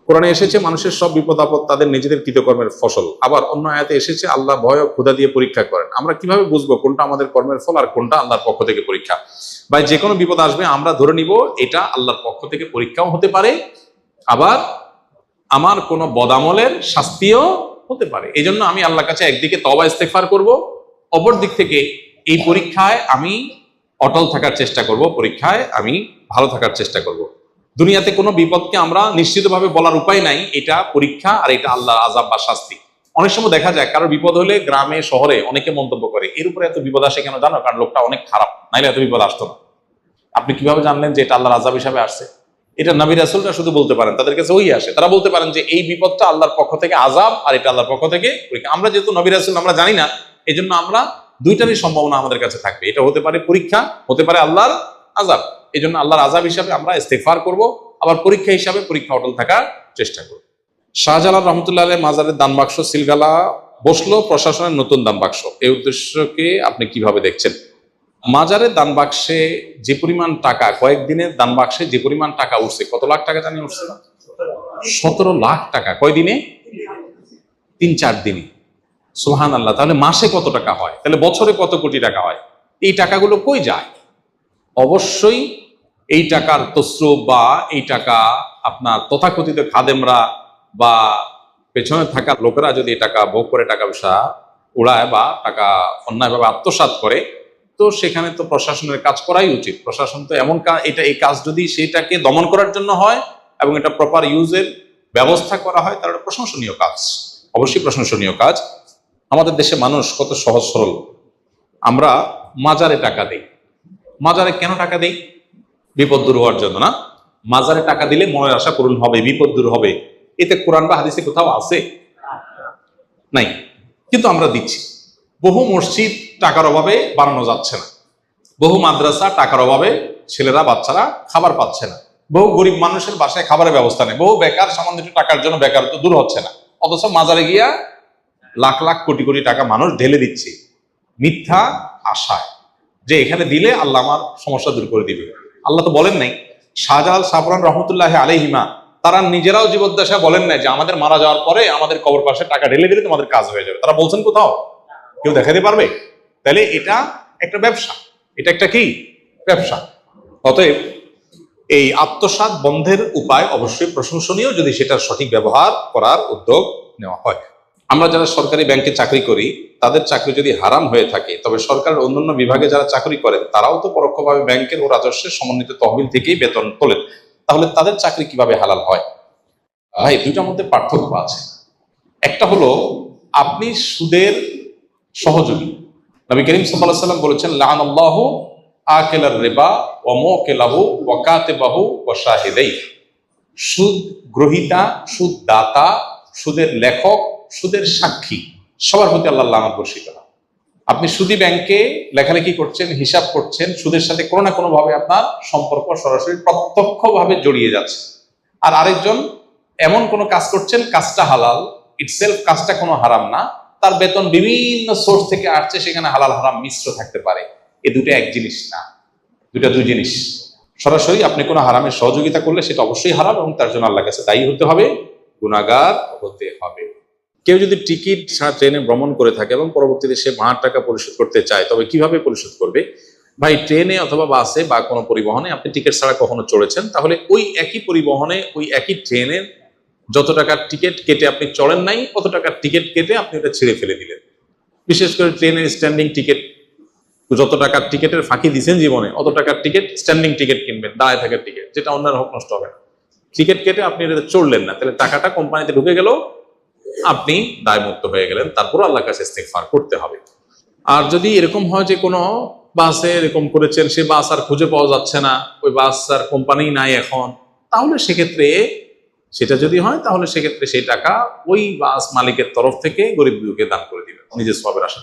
কোরআনে এসেছে মানুষের সব বিপদ আপদ তাদের নিজেদের কৃতকর্মের ফসল। আবার অন্য আয়াতে এসেছে আল্লাহ ভয় ও ক্ষুধা দিয়ে পরীক্ষা করেন। আমরা কিভাবে বুঝবো কোনটা আমাদের কর্মের ফল আর কোনটা আল্লাহর পক্ষ থেকে পরীক্ষা? ভাই, যে কোনো বিপদ আসবে আমরা ধরে নিব এটা আল্লাহর পক্ষ থেকে পরীক্ষাও হতে পারে, আবার আমার কোনো বদামলের শাস্তিও হতে পারে। এই জন্য আমি আল্লাহর কাছে একদিকে তওবা ইস্তেগফার করব, অপর দিক থেকে এই পরীক্ষায় আমি অটল থাকার চেষ্টা করব, পরীক্ষায় আমি ভালো থাকার চেষ্টা করব। দুনিয়াতে কোনো বিপদকে আমরা নিশ্চিতভাবে বলার উপায় নাই এটা পরীক্ষা আর এটা আল্লাহর আযাব বা শাস্তি। অনেক সময় দেখা যায় কারোর বিপদ হলে গ্রামে শহরে অনেকে মন্তব্য করে এর উপরে এত বিপদ আসে কেন জানো? কারণ লোকটা অনেক খারাপ, নাইলে এত বিপদ আসতো না। আপনি কিভাবে জানলেন যে এটা আল্লাহর আযাব হিসাবে আসছে? এটা নবী রাসূলরা শুধু বলতে পারেন, তাদের কাছে ওই আসে, তারা বলতে পারেন যে এই বিপদটা আল্লাহর পক্ষ থেকে আযাব আর এটা আল্লাহর পক্ষ থেকে পরীক্ষা। আমরা যেহেতু নবী রাসূল আমরা জানি না, এই জন্য আমরা দুইটারই সম্ভাবনা আমাদের কাছে থাকবে, এটা হতে পারে পরীক্ষা, হতে পারে আল্লাহর আযাব। এই জন্য আল্লাহর আযাব হিসাবে আমরা ইস্তেগফার করব, আবার পরীক্ষা হিসাবে পরীক্ষা অটল থাকার চেষ্টা করব। শাহজালাল রহমতুল্লাহ আলাইহির মাজারের দান বাক্স সিলগালা বসলো প্রশাসনের নতুন দান বাক্স, এই উদ্দেশ্যকে আপনি কিভাবে দেখছেন? মাজারের দান বাক্সে যে পরিমাণ টাকা, কয়েকদিনের দান বাক্সে যে পরিমাণ টাকা উঠছে, কত লাখ টাকা জানি উঠছে? 17 লাখ টাকা। কয়দিনে? 3-4 দিনে। সুবহানাল্লাহ। তাহলে মাসে কত টাকা হয়? তাহলে বছরে কত কোটি টাকা হয়? এই টাকাগুলো কই যায়? অবশ্যই এই টাকার তসরুপ বা এই টাকা আপনার তথাকথিত খাদেমরা বা পেছনে থাকা লোকেরা যদি এই টাকা ভোগ করে টাকা পয়সা উড়ায় বা টাকা অন্যায়ভাবে আত্মসাৎ করে, তো সেখানে তো প্রশাসনের কাজ করাই উচিত। প্রশাসন তো এমন এই কাজ যদি সেটাকে দমন করার জন্য হয় এবং এটা প্রপার ইউজের ব্যবস্থা করা হয়, তাহলে প্রশংসনীয় কাজ, অবশ্যই প্রশংসনীয় কাজ। আমাদের দেশে মানুষ কত সহজ সরল। আমরা মাজারে টাকা দেই। মাজারে কেন টাকা দেই? বিপদ দূর হওয়ার জন্য না? মাজারে টাকা দিলে মনের আশা পূরণ হবে, বিপদ দূর হবে। এতে কোরআন বা হাদিসে কোথাও আছে? নাই, কিন্তু আমরা দিচ্ছি। বহু মসজিদ টাকার অভাবে বানানো যাচ্ছে না, বহু মাদ্রাসা টাকার অভাবে ছেলেরা বাচ্চারা খাবার পাচ্ছে না, বহু গরিব মানুষের বাসায় খাবারের ব্যবস্থা নেই, বহু বেকার সামান্য একটু টাকার জন্য বেকারত্ব দূর হচ্ছে না। অথচ মাজারে গিয়া লাখ লাখ কোটি কোটি টাকা মানুষ ঢেলে দিচ্ছে মিথ্যা আশায় যে এখানে দিলে আল্লাহ আমার সমস্যা দূর করে দিবে। আল্লাহ তো বলেন নাই। শাহজালাল সাবরান রহমতুল্লাহ আলাইহিমা তারা নিজেরাও জীবদ্দশায় বলেন নাই যে আমাদের মারা যাওয়ার পরে আমাদের কবর পাশে টাকা ঢেলে দিলে তোমাদের কাজ হয়ে যাবে। তারা বলছেন কোথাও? কেউ দেখাতে পারবে? তাহলে এটা একটা ব্যবসা, এটা একটা কি ব্যবসা। অতএব এই আত্মসাৎ বন্ধের উপায় অবশ্যই প্রশংসনীয় যদি সেটার সঠিক ব্যবহার করার উদ্যোগ নেওয়া হয়। আমরা যারা সরকারি ব্যাংকে চাকরি করি, তাদের চাকরি যদি হারাম হয়ে থাকে, তবে সরকারের অন্যান্য বিভাগে যারা চাকরি করেন তারাও তো পরোক্ষভাবে ব্যাংকের ও রাজস্বের সমন্বিত তহবিল থেকেই বেতন তোলেন, তাহলে তাদের চাকরি কিভাবে হালাল হয়? ভাই, দুইটার মধ্যে পার্থক্য আছে। একটা হলো আপনি সুদের সহযোগী। নবী করিম সাল্লাল্লাহু আলাইহি ওয়াসাল্লাম বলেছেন লাআনাল্লাহু আকিলার রিবা ওয়া মুকিলাহু ওয়া কাতিবাহু ওয়া শাহিদাইহি। সুদ গ্রহীতা, সুদ দাতা, সুদের লেখক, সুদের সাক্ষী, সবার প্রতি আল্লাহ লানত বর্ষিত হয়। আপনি সুদী ব্যাংকে লেখালেখি করছেন, হিসাব করছেন, সুদের সাথে কোনো না কোনো ভাবে আপনার সম্পর্ক সরাসরি প্রত্যক্ষভাবে জড়িয়ে যাচ্ছে। আর আরেকজন এমন কোনো কাজ করছেন, কাজটা হালাল ইটসেলফ, কাজটা কোনো হারাম না, তার বেতন বিভিন্ন সোর্স থেকে আসছে, সেখানে হালাল হারাম মিশ্র থাকতে পারে। এ দুটো এক জিনিস না, দুটা দুই জিনিস। সরাসরি আপনি কোনো হারামের সহযোগিতা করলে সেটা অবশ্যই হারাম এবং তার জন্য আল্লাহর কাছে দায়ী হতে হবে, গুনাহগার হতে হবে। কেউ যদি টিকিট ছাড়া ট্রেনে ভ্রমণ করে থাকে এবং পরবর্তীতে সে ভাড়ার টাকা পরিশোধ করতে চায়, তবে কিভাবে পরিশোধ করবে? ভাই, ট্রেনে অথবা বাসে বা কোনো পরিবহনে আপনি টিকিট ছাড়া কখনো চড়েছেন, তাহলে ওই একই পরিবহনে ওই একই ট্রেনের যত টাকার টিকিট কেটে আপনি চড়েন নাই, কত টাকার টিকিট কেটে আপনি ওটা ছেড়ে ফেলে দিলেন। বিশেষ করে ট্রেনের স্ট্যান্ডিং টিকিট, যত টাকার টিকিটের ফাঁকি দিচ্ছেন জীবনে, অত টাকার টিকিট স্ট্যান্ডিং টিকিট কিনবেন, দাঁড়ায় থাকার টিকিট, যেটা অন্যের হক নষ্ট হবে না। টিকিট কেটে আপনি এটা চড়লেন না, তাহলে টাকাটা কোম্পানিতে ঢুকে গেল, আপনি দায়মুক্ত হয়ে গেলেন। তারপর আল্লাহর কাছে ইস্তেগফার করতে হবে। আর যদি এরকম হয় যে কোনো বাসে এরকম করেছেন, সে বাস আর খুঁজে পাওয়া যাচ্ছে না, ওই বাস আর কোম্পানি নাই এখন, তাহলে সেক্ষেত্রে সেটা যদি হয়, তাহলে সেক্ষেত্রে সেই টাকা ওই বাস মালিকের তরফ থেকে গরিব দুঃখীকে দান করে দিবেন নিজের সওয়াবের আশা।